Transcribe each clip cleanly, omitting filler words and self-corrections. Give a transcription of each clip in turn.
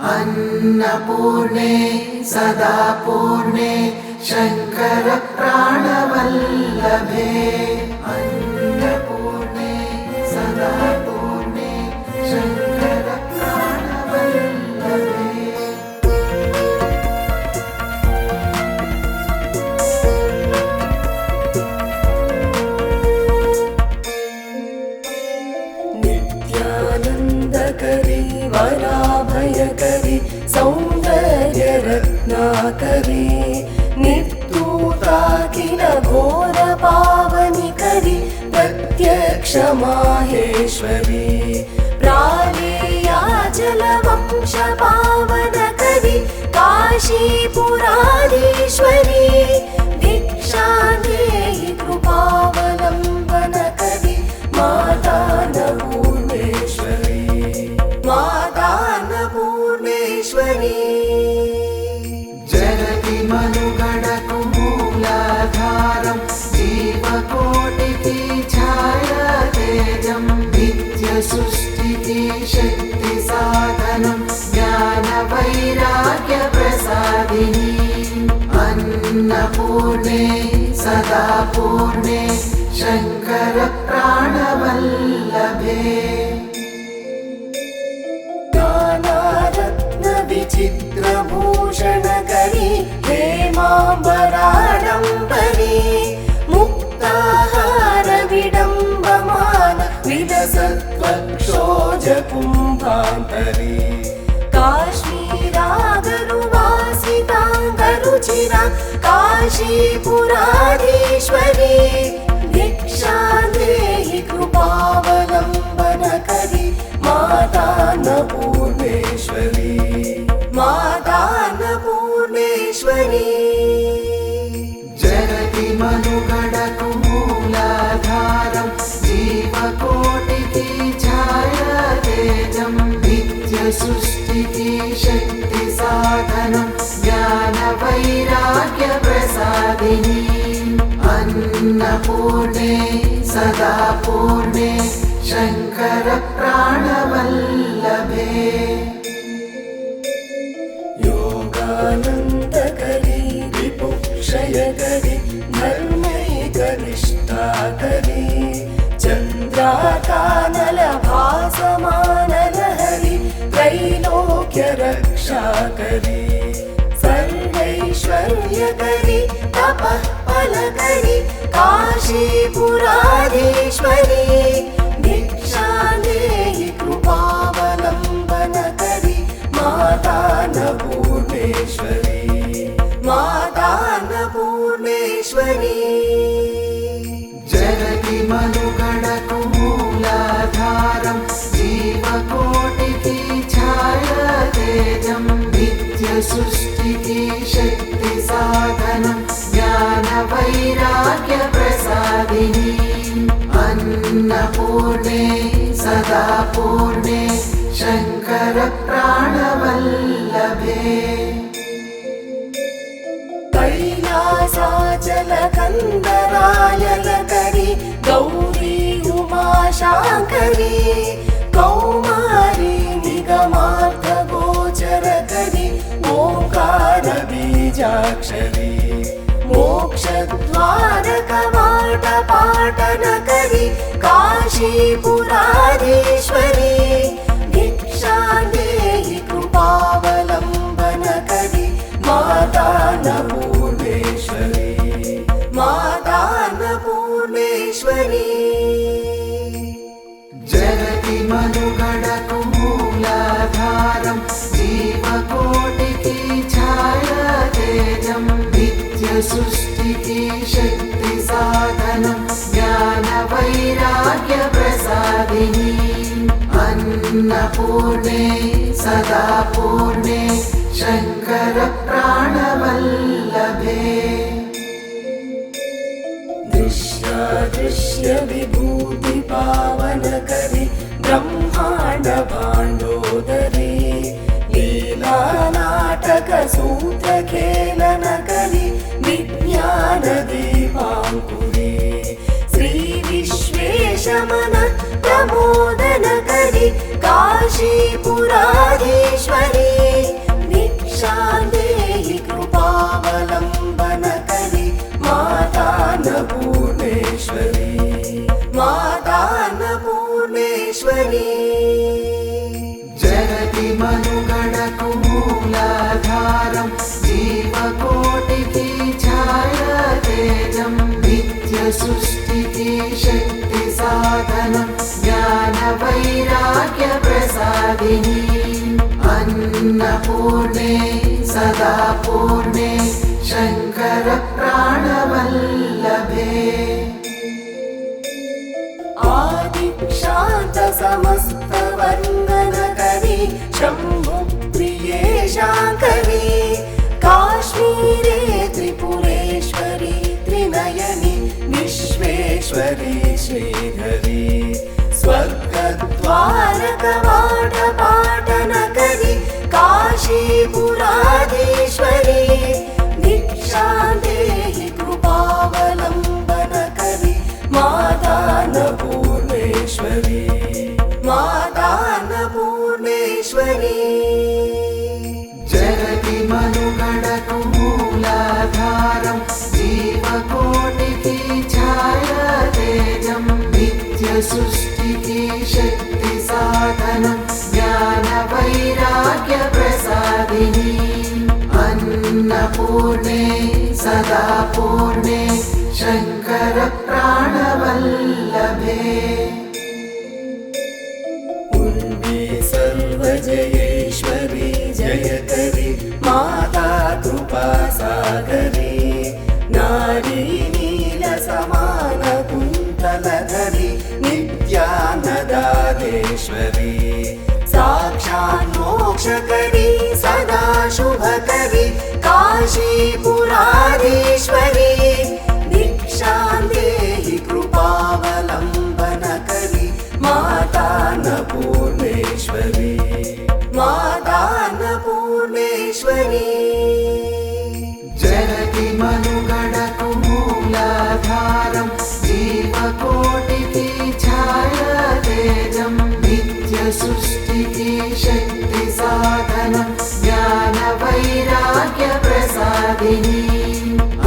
अन्नपूर्णे सदा पूर्णे शंकर प्राणवल्लभे। अन्नपूर्णे सदा पूर्णे शंकर प्राणवल्लभे। नित्यानंदकरी वराभयकरी सौंदर्य रत्नाकरी निर्धूताखिल घोर पावनिकरी प्रत्यक्ष माहेश्वरी प्रालेयाचल वंश पावनकरी काशीपुराधीश्वरी भिक्षा देहि कृपावलंबनकरी माता अन्नपूर्णेश्वरी माता अन्नपूर्णेश्वरी। जगति मनुगणकु मूलाधारं जीवकोटिकी छाया तेजं नित्य सृष्टिकी शक्ति साधनं ज्ञान वैराग्य प्रसादिनी। अन्नपूर्णे सदा पूर्णे शंकर प्राणवल्लभे। नानारत्न विचित्रभूषणकरी हेमाम्बराडम्बरी मुक्ताहार विडम्बमान विलसत्वक्षोजकुम्भान्तरी काश्मीरागरुवासिताङ्गरुचिरा काशीपुराधीश्वरी भिक्षा देहि कृपावलम्बनकरी माता अन्नपूर्णेश्वरी माता अन्नपूर्णेश्वरी। जगति मनुगणकु मूलाधारं जीवकोटिकी छाया तेजं नित्य सृष्टिकी शक्ति साधनं ज्ञान वैराग्य प्रसादिनी। अन्नपूर्णे सदा पूर्णे शंकर प्राणवल्लभे। योगानन्दकरी विपुक्षयकरी धर्मैकनिष्ठाकरी चन्द्राकानलभासमानलहरी त्रैलोक्यरक्षाकरी सर्वैश्वर्यकरी तपः फलकरी काशीपुराधीश्वरी भिक्षा देहि कृपावलम्बनकरी माता अन्नपूर्णेश्वरी माता अन्नपूर्णेश्वरी। जगति मनुगणकु मूलाधारं जीवकोटिकी छाया तेजं नित्य सृष्टिकी शक्ति साधनं ज्ञान वैराग्य प्रसादिनी। अन्नपूर्णे सदा पूर्णे शंकर प्राणवल्लभे। कैलासाचलकन्दरायलकरी गौरी उमाशाङ्करी कौमारी निगमार्थगोचरकरी ओंकारबीजाक्षरी मोक्षद्वारकवाटपाटनकरी काशीपुराधीश्वरी भिक्षा देहि कृपावलम्बनकरी माता अन्नपूर्णेश्वरी माता अन्नपूर्णेश्वरी। जगति मनुगणकु मूलाधारं जीवकोटिकी छाया तेजं नित्य सृष्टिकी शक्ति साधनं ज्ञान वैराग्य प्रसादिनी। अन्नपूर्णे सदा पूर्णे शंकर प्राणवल्लभे। दृश्य विभूति पावनकरी ब्रह्मांड भांडोदरी लीला नाटक सूत्र खेलनकरी विज्ञान दीपांकुरी श्री विश्वेशमन प्रमोदनकरी काशीपुराधीश्वरी वैराग्यप्रसादिनी अन्नपूर्णे सदा पूर्णे शङ्करप्राणवल्लभे आदिक्षान्त समस्तवन्दनकरी शम्भुप्रिये शाङ्करी काश्मीरे त्रिपुरेश्वरी त्रिनयनी विश्वेश्वरी श्रीधरी स्वर्गद्वारकवाटपाटनकरी काशीपुराधीश्वरी दीक्षां देहि कृपावलम्बनकरी मातान्नपूर्णेश्वरी मातान्नपूर्णेश्वरी जगति मनुगणकु मूलाधारं जीवकोटिकी छाया तेजं नित्यसृष्टिकी शक्तिसाधनं ज्ञानवैराग्यप्रसादिनी अन्नपूर्णे सदा पूर्णे शङ्करप्राणवल्लभे सर्वजयेश्वरी जयकरी माता कृपासागरी नारी नीलसमानकुन्तलधरी नित्यानदादेश्वरी साक्षात् मोक्षकरी सदा शुभकरी काशीपुराधीश्वरी दीक्षां देहि कृपावलम्बनकरी मातान्नपूर्णेश्वरी मातान्नपूर्णेश्वरी जगति मनुगणकु मूलाधारं जीवकोटिकी छाया तेजं नित्यसृष्टिकी शक्तिसाधनं ज्ञानवैराग्यप्रसादिनी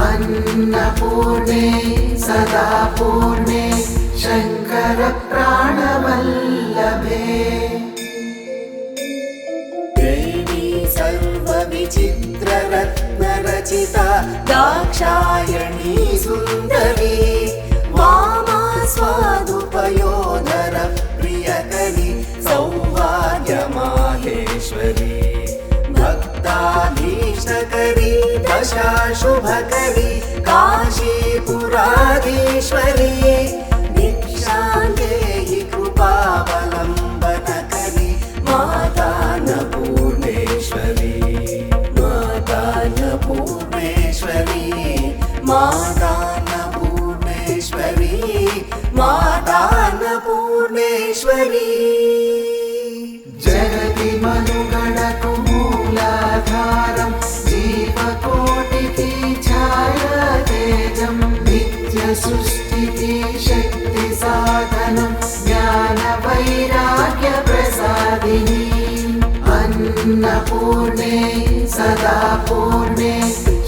अन्नपूर्णे सदा पूर्णे शङ्करप्राणवल्लभे देवी सर्वविचित्ररत्नरचिता दाक्षायणी सुन्दरी वामा स्वादुपयोधर प्रियकरी सौभाग्यमाहेश्वरी भक्ताभीष्टकरी दशाशुभकरी काशीपुराधीश्वरी दीक्षां देहि कृपावलम्बनकरी मातान्नपूर्णेश्वरी मातान्नपूर्णेश्वरी मातान्नपूर्णेश्वरी मातान्नपूर्णेश्वरी जगति मनुगणकु मूलाधारं जीवकोटिकी छाया तेजं नित्यसृष्टिकी शक्तिसाधनं ज्ञानवैराग्यप्रसादिनी अन्नपूर्णे सदा पूर्णे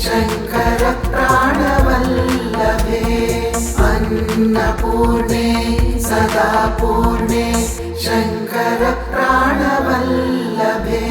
शङ्करप्राणवल्लभे अन्नपूर्णे सदा पूर्णे शङ्करप्राणवल्लभे।